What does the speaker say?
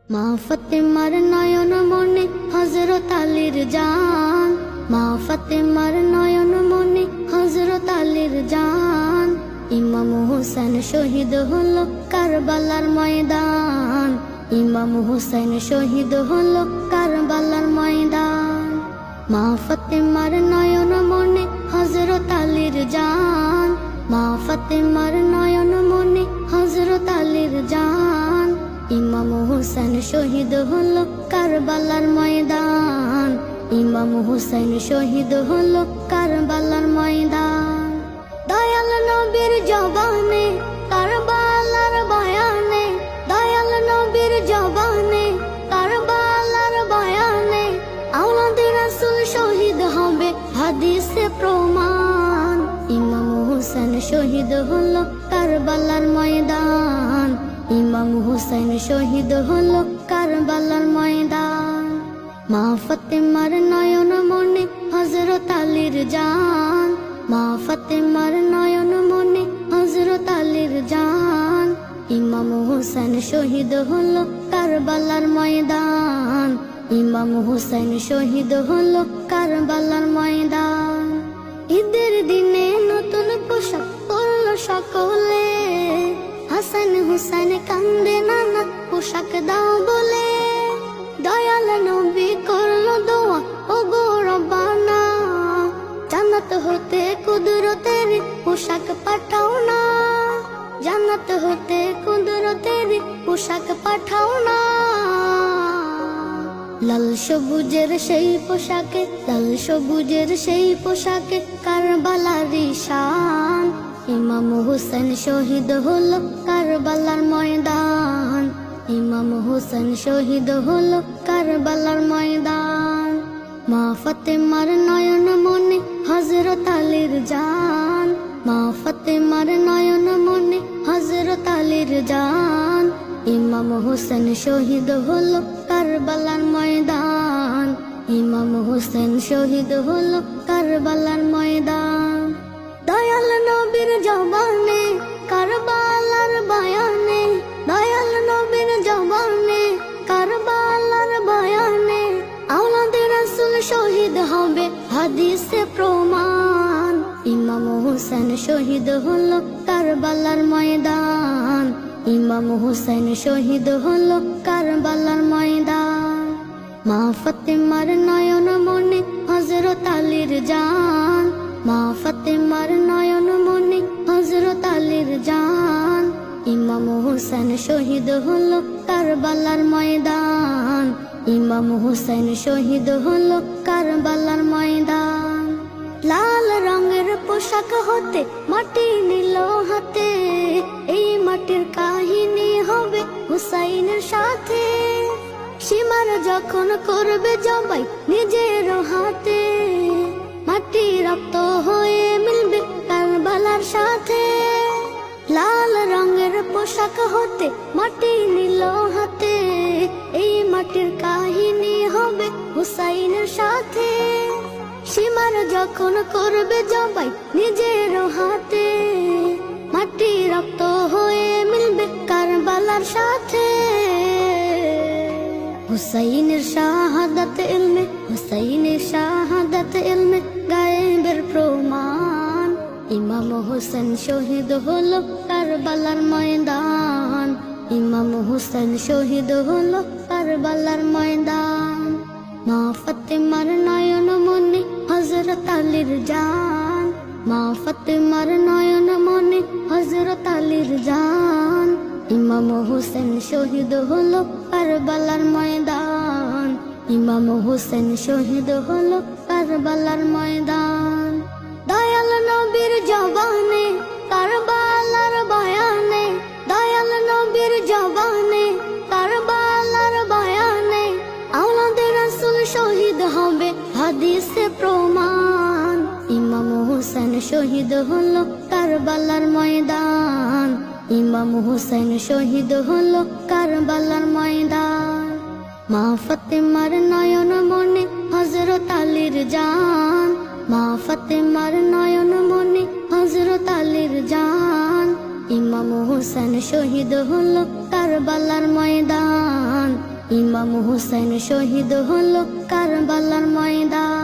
মা ফাতেমার নয়ন মনে হযরত আলীর জান, মা ফাতেমার নয়ন মনে হযরত আলীর জান। ইমাম হোসেন শহীদ হলো কারবালার ময়দান, ইমাম হোসেন শহীদ হলো কারবালার ময়দান। মা ফাতেমার নয়ন মনে হযরত আলীর জান, মা ফাতেমার নয়ন মনে হযরত আলীর জান। ইমাম হোসেন শহীদ হলো কারবালার ময়দান, ইমাম হোসেন শহীদ হলো কারবালার ময়দান। দয়াল নবীর জবানে কারবালার বয়ানে, দয়াল নবীর জবানে কারবালার বয়ানে, আওলাদে রাসূল শহীদ হবে হাদিসে প্রমাণ। ইমাম হোসেন শহীদ হলো কারবালার ময়দান, ইমাম হোসেন শহীদ হলো কারবালার ময়দান। মা ফাতেমার নয়ন মনে হযরত আলীর জান, মা ফাতেমার নয়ন মনে হযরত আলীর জান। ইমাম হোসেন শহীদ হলো কারবালার ময়দান, ইমাম হোসেন শহীদ হলো কারবালার ময়দান। ঈদের দিনে নতুন পোশাক পরলো সকলে, হাসান হুসেন কান্দে নানা পোশাক দাও বলে। দয়াল নবী করলো দোয়া ও গো রব্বানা, জান্নাত হতে কুদরতের পোশাক পাঠাও না, জান্নাত হতে কুদরতের পোশাক পাঠাও না। লাল সবুজের সেই পোশাকে, লাল সবুজের সেই পোশাকে কারবালার শান। ইমাম হোসেন শহীদ হলো কারবালার ময়দান, ইমাম হোসেন শহীদ হলো কারবালার ময়দান। মা ফাতেমার নয়ন মনে হযরত আলীর জান, মা ফাতেমার নয়ন মনে হযরত আলীর জান। ইমাম হোসেন শহীদ হলো কারবালার ময়দান, ইমাম হোসেন শহীদ হলো কারবালার ময়দান। দয়াল নবীর জবানে কারবালার বয়ানে, দয়াল নবীর জবানে কারবালার বয়ানে, আওলাদে রাসূল শহীদ হবে হাদিসে প্রমাণ। ইমাম হোসেন শহীদ হলো কারবালার ময়দান, ইমাম হোসেন শহীদ হলো কারবালার ময়দান। মা ফাতেমার নয়ন মনে হযরত আলীর জান, মা ফাতেমার নয়ন মনে হযরত আলীর জান। ইমাম হোসেন শহীদ হলো কারবালার ময়দান, ইমাম হোসেন শহীদ হলো কারবালার ময়দান। লাল রঙের পোশাক হতে মাটি নিল হাতে, এই মাটির কাহিনী হবে হুসাইনের সাথে। সীমার যখন করবে জবাই নিজের হাতে, মাটি রক্ত হয়ে মিলবে কারবালার সাথে। লাল রঙের পোশাক হতে মাটি নিল হাতে, এই মাটির কাহিনী হবে হুসাইনের সাথে। সীমার যখন করবে জবাই নিজের হাতে, মাটি রক্ত হয়ে মিলবে কারবালার সাথে। হুসাইনের শাহাদাত ইলমে, হুসাইনের শাহাদাত ইলমে গায়েবের প্রমাণ। ইমাম হোসেন শহীদ হলো কারবালার ময়দান, ইমাম হোসেন শহীদ হলো কারবালার ময়দান। মা ফাতেমার নয়ন মনে হযরত আলীর জান, মা ফাতেমার নয়ন মনে হযরত আলীর জান। ইমাম হোসেন শহীদ হলো কারবালার ময়দান, ইমাম হোসেন শহীদ হলো কারবালার ময়দান। দয়াল নবীর জবানে কারবালার বয়ানে, দয়াল নবীর জবানে কারবালার বয়ানে, আওলাদে রাসূল শহীদ হবে হাদিসে প্রমাণ। ইমাম হোসেন শহীদ হলো কারবালার ময়দান, ইমাম হোসেন শহীদ হলো কারবালার ময়দান। মা ফাতেমার নয়ন মনে হযরত আলীর জান, মা ফাতেমার নয়ন মনে হযরত আলীর জান। ইমাম হোসেন শহীদ হলো কারবালার ময়দান, ইমাম হুসাইন শহীদ হলো কারবালার ময়দান।